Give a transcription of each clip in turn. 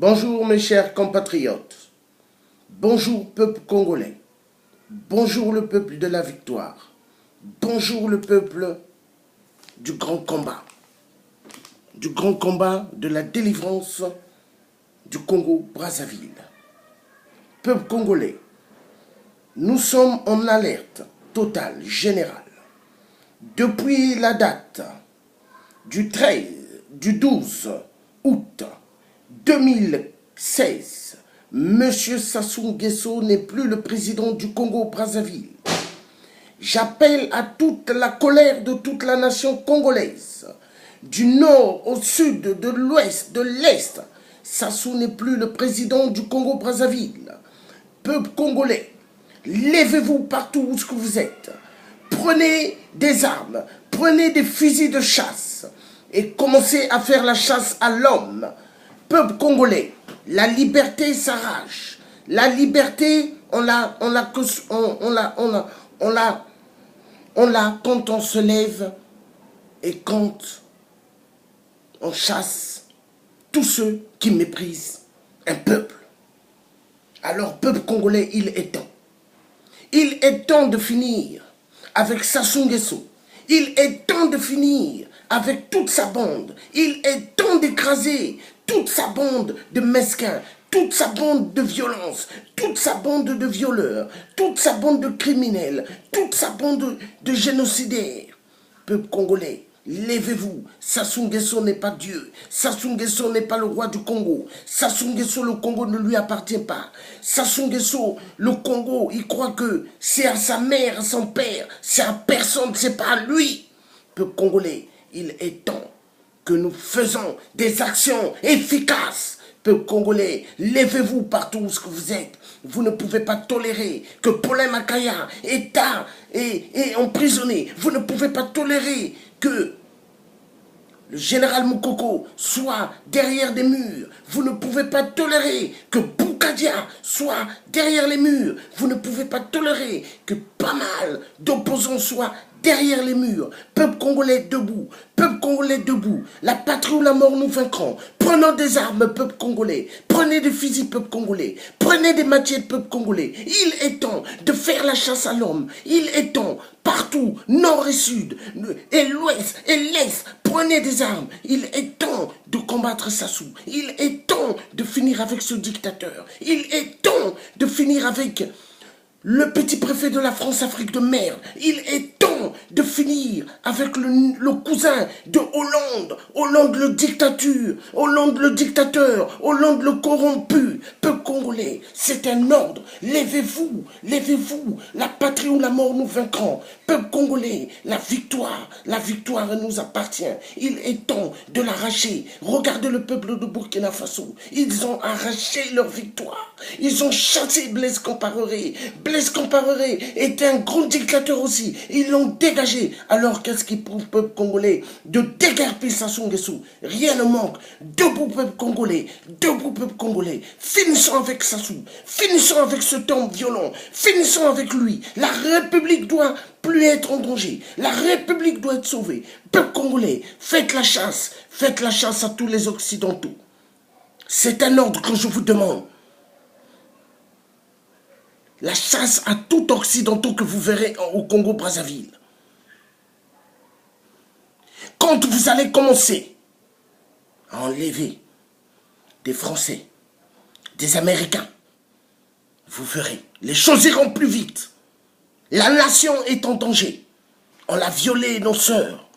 Bonjour mes chers compatriotes, bonjour peuple congolais, bonjour le peuple de la victoire, bonjour le peuple du grand combat de la délivrance du Congo-Brazzaville. Peuple congolais, nous sommes en alerte totale, générale. Depuis la date du 12 août 2016, M. Sassou Nguesso n'est plus le président du Congo-Brazzaville. J'appelle à toute la colère de toute la nation congolaise, du nord au sud, de l'ouest, de l'est. Sassou n'est plus le président du Congo-Brazzaville. Peuple congolais, levez-vous partout où vous êtes. Prenez des armes, prenez des fusils de chasse et commencez à faire la chasse à l'homme. Peuple congolais, la liberté s'arrache. La liberté, on l'a quand on se lève et quand on chasse tous ceux qui méprisent un peuple. Alors, peuple congolais, il est temps. Il est temps de finir avec Sassou Nguesso. Il est temps de finir avec toute sa bande. Il est temps d'écraser toute sa bande de mesquins, toute sa bande de violence, toute sa bande de violeurs, toute sa bande de criminels, toute sa bande de génocidaires. Peuple congolais, levez-vous. Sassou Nguesso n'est pas Dieu. Sassou Nguesso n'est pas le roi du Congo. Sassou Nguesso, le Congo ne lui appartient pas. Sassou Nguesso, le Congo, il croit que c'est à sa mère, à son père, c'est à personne, c'est pas à lui. Peuple congolais, il est temps que nous faisons des actions efficaces. Peuple congolais, levez-vous partout où vous êtes. Vous ne pouvez pas tolérer que Paulin Makaya est emprisonné. Vous ne pouvez pas tolérer que le général Moukoko soit derrière des murs. Vous ne pouvez pas tolérer que Boukadia soit derrière les murs. Vous ne pouvez pas tolérer que pas mal d'opposants soient derrière les murs. Peuple congolais debout. Peuple congolais debout. La patrie ou la mort nous vaincront. Prenons des armes, peuple congolais. Prenez des fusils, peuple congolais. Prenez des machettes, peuple congolais. Il est temps de faire la chasse à l'homme. Il est temps, partout, nord et sud, et l'ouest et l'est. Prenez des armes. Il est temps de combattre Sassou. Il est temps de finir avec ce dictateur. Il est temps de finir avec le petit préfet de la France-Afrique de merde. Il est temps de finir avec le cousin de Hollande. Hollande le dictature. Hollande le dictateur. Hollande le corrompu. Peuple congolais, c'est un ordre. Levez-vous. Levez-vous. La patrie ou la mort nous vaincront. Peuple congolais, la victoire nous appartient. Il est temps de l'arracher. Regardez le peuple de Burkina Faso. Ils ont arraché leur victoire. Ils ont chassé Blaise Compaoré. Blaise Compaoré était un grand dictateur aussi. Ils l'ont dégagé. Alors qu'est-ce qui prouve, peuple congolais, de déguerpir Sassou Nguesso? Rien ne manque. Debout, peuple congolais. Debout, peuple congolais. Finissons avec Sassou. Finissons avec ce homme violent. Finissons avec lui. La République doit plus être en danger. La République doit être sauvée. Peuple congolais, faites la chasse. Faites la chasse à tous les Occidentaux. C'est un ordre que je vous demande. La chasse à tout Occidentaux que vous verrez au Congo-Brazzaville. Quand vous allez commencer à enlever des Français, des Américains, vous verrez, les choses iront plus vite. La nation est en danger. On a violé nos sœurs,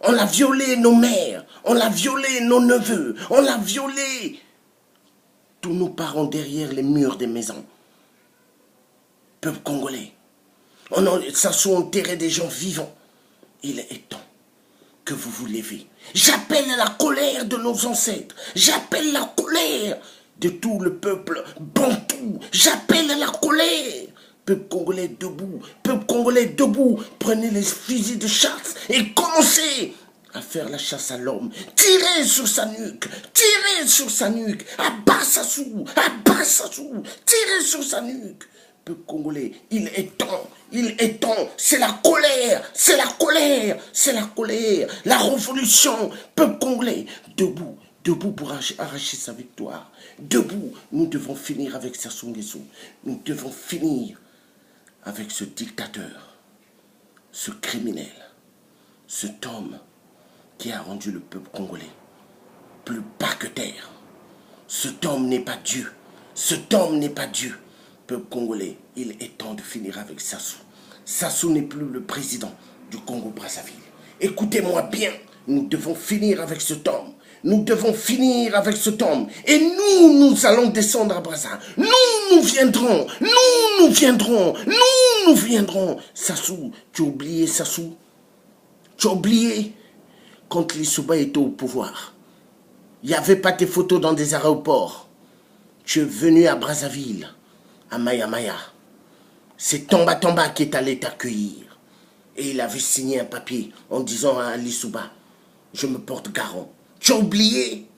on a violé nos mères, on a violé nos neveux, on a violé tous nos parents derrière les murs des maisons. Peuple congolais, Sassou enterré des gens vivants. Il est temps que vous vous levez. J'appelle à la colère de nos ancêtres. J'appelle la colère de tout le peuple bantou. J'appelle à la colère. Peuple congolais debout. Peuple congolais debout. Prenez les fusils de chasse et commencez à faire la chasse à l'homme. Tirez sur sa nuque. Tirez sur sa nuque. Abat Sassou. Abat Sassou. Tirez sur sa nuque. Peuple congolais, il est temps, c'est la colère, c'est la colère, c'est la colère, la révolution, peuple congolais, debout, Debout pour arracher sa victoire. Debout, nous devons finir avec Sassou Nguesso. Nous devons finir avec ce dictateur, ce criminel, cet homme qui a rendu le peuple congolais plus bas que terre. Cet homme n'est pas Dieu. Cet homme n'est pas Dieu. Peuple congolais, il est temps de finir avec Sassou. Sassou n'est plus le président du Congo-Brazzaville. Écoutez-moi bien, nous devons finir avec cet homme. Nous devons finir avec cet homme. Et nous allons descendre à Brazza. Nous viendrons. Nous viendrons. Nous viendrons. Sassou, tu as oublié Sassou? Tu as oublié quand Lissouba était au pouvoir? Il n'y avait pas tes photos dans des aéroports. Tu es venu à Brazzaville, à Maya Maya. C'est Tamba Tamba qui est allé t'accueillir. Et il avait signé un papier en disant à Lissouba, je me porte garant. Tu as oublié?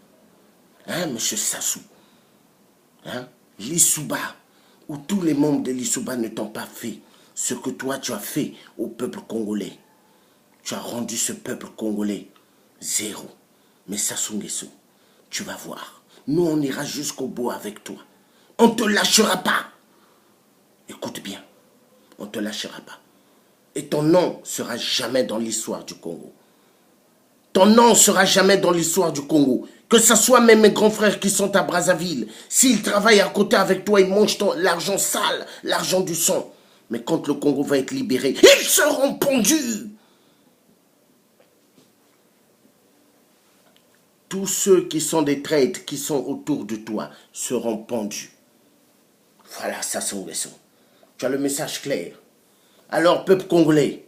Hein, monsieur Sassou? Hein? Lissouba, où tous les membres de Lissouba ne t'ont pas fait ce que toi tu as fait au peuple congolais. Tu as rendu ce peuple congolais zéro. Mais Sassou Nguesso, tu vas voir. Nous, on ira jusqu'au bout avec toi. On ne te lâchera pas. Écoute bien, on ne te lâchera pas. Et ton nom sera jamais dans l'histoire du Congo. Ton nom sera jamais dans l'histoire du Congo. Que ce soit même mes grands frères qui sont à Brazzaville. S'ils travaillent à côté avec toi, ils mangent l'argent sale, l'argent du sang. Mais quand le Congo va être libéré, ils seront pendus. Tous ceux qui sont des traîtres, qui sont autour de toi, seront pendus. Voilà, Sassou Nguesso. Tu as le message clair. Alors, peuple congolais,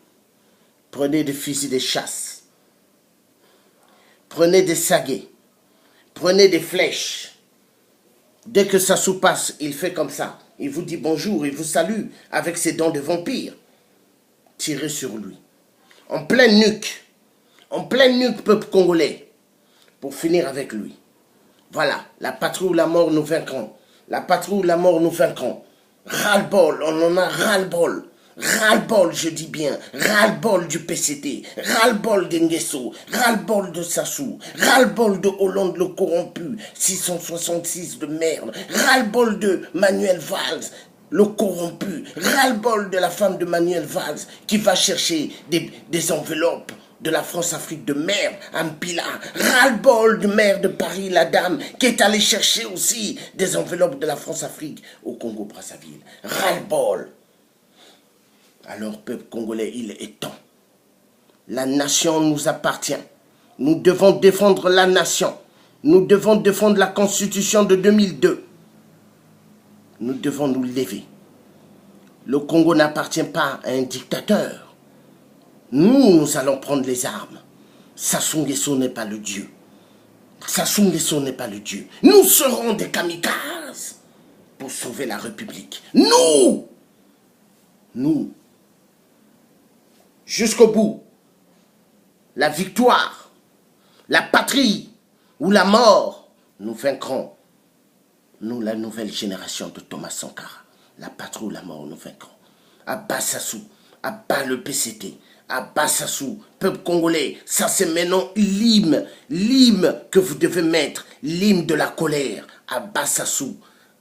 prenez des fusils de chasse. Prenez des saguets. Prenez des flèches. Dès que Sassou passe, il fait comme ça. Il vous dit bonjour, il vous salue avec ses dents de vampire. Tirez sur lui. En pleine nuque. En pleine nuque, peuple congolais. Pour finir avec lui. Voilà, la patrie ou la mort nous vaincront. La patrie ou la mort nous vaincront. Ras-le-bol, on en a ras-le-bol. Ras-le-bol, je dis bien, ras-le-bol du PCT, ras-le-bol de Nguesso, ras-le-bol de Sassou, ras-le-bol de Hollande le corrompu, 666 de merde, ras-le-bol de Manuel Valls, le corrompu, ras-le-bol de la femme de Manuel Valls qui va chercher des enveloppes de la France-Afrique de merde, Ampila, ras-le-bol du maire de Paris, la dame, qui est allée chercher aussi des enveloppes de la France-Afrique au Congo-Brazzaville. Ras-le-bol. Alors, peuple congolais, il est temps. La nation nous appartient. Nous devons défendre la nation. Nous devons défendre la Constitution de 2002. Nous devons nous lever. Le Congo n'appartient pas à un dictateur. Nous allons prendre les armes. Sassou Nguesso n'est pas le Dieu. Sassou Nguesso n'est pas le Dieu. Nous serons des kamikazes pour sauver la République. Nous, jusqu'au bout, la victoire, la patrie ou la mort, nous vaincrons. Nous, la nouvelle génération de Thomas Sankara, la patrie ou la mort, nous vaincrons. Abat Sassou, abat le PCT, abat Sassou, peuple congolais, ça c'est maintenant l'hymne que vous devez mettre, l'hymne de la colère, abat Sassou,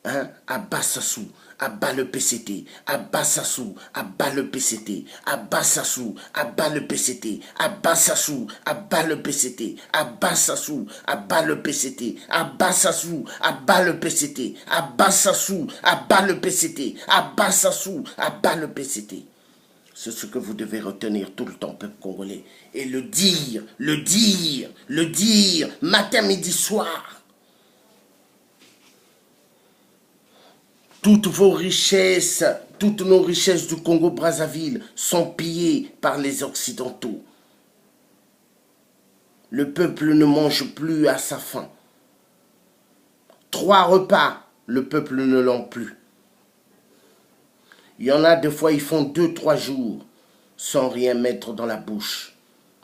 hein, abat Sassou. Abat le PCT, abat Sassou, abat le PCT, abat Sassou, abat le PCT, abat Sassou, abat le PCT, abat Sassou, abat le PCT, abat Sassou, abat le PCT, abat Sassou, abat le PCT, abat Sassou, abat le PCT. C'est ce que vous devez retenir tout le temps, peuple congolais, et le dire, matin, midi, soir. Toutes vos richesses, toutes nos richesses du Congo-Brazzaville sont pillées par les Occidentaux. Le peuple ne mange plus à sa faim. 3 repas, le peuple ne l'ont plus. Il y en a des fois, ils font 2-3 jours sans rien mettre dans la bouche.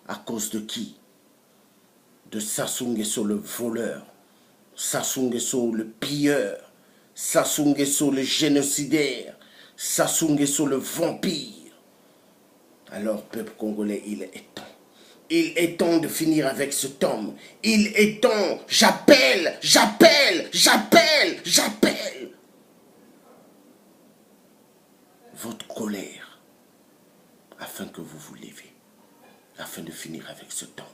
À cause de qui? De Sassou Nguesso le voleur, Sassou Nguesso le pilleur, Sassou Nguesso le génocidaire, Sassou Nguesso le vampire. Alors, peuple congolais, il est temps. Il est temps de finir avec cet homme. Il est temps. J'appelle, j'appelle, j'appelle, j'appelle votre colère afin que vous vous levez, afin de finir avec cet homme,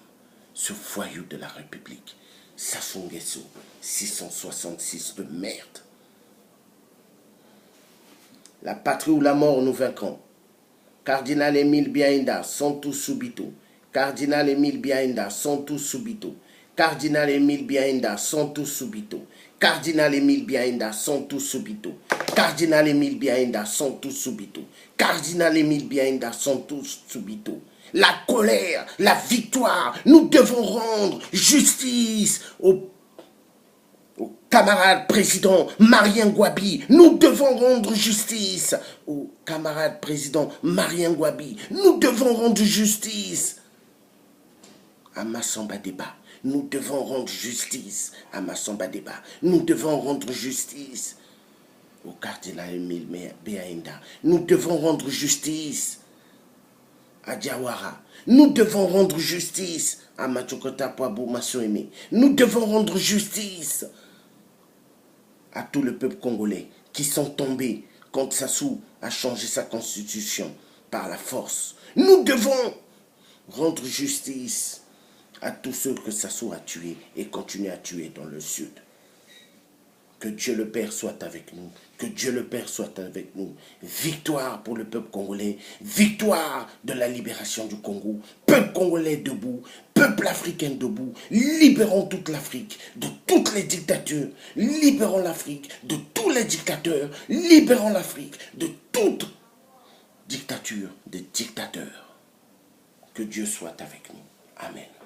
ce voyou de la République, Sassou Nguesso, 666 de merde. La patrie ou la mort, nous vaincrons. Cardinal Émile Biaïnda, Santos Subito. Cardinal Émile Biaïnda, Santos Subito. Cardinal Émile Biaïnda, Santos Subito. Cardinal Émile Biaïnda, Santos Subito. Cardinal Émile Biaïnda, Santos Subito. Cardinal Émile Biaïnda, Santos Subito. La colère, la victoire, nous devons rendre justice au camarade président Marien Ngouabi. Nous devons rendre justice au camarade président Marien Ngouabi. Nous devons rendre justice à Massamba Deba. Nous devons rendre justice à Massamba Deba. Nous devons rendre justice au cardinal Émile Biaïnda. Nous devons rendre justice à Diawara. Nous devons rendre justice à Machokota Poabou Massoémé. Nous devons rendre justice à tout le peuple congolais qui sont tombés quand Sassou a changé sa constitution par la force. Nous devons rendre justice à tous ceux que Sassou a tués et continue à tuer dans le sud. Que Dieu le Père soit avec nous. Que Dieu le Père soit avec nous. Victoire pour le peuple congolais. Victoire de la libération du Congo. Peuple congolais debout. Peuple africain debout. Libérons toute l'Afrique de toutes les dictatures. Libérons l'Afrique de tous les dictateurs. Libérons l'Afrique de toute dictature des dictateurs. Que Dieu soit avec nous. Amen.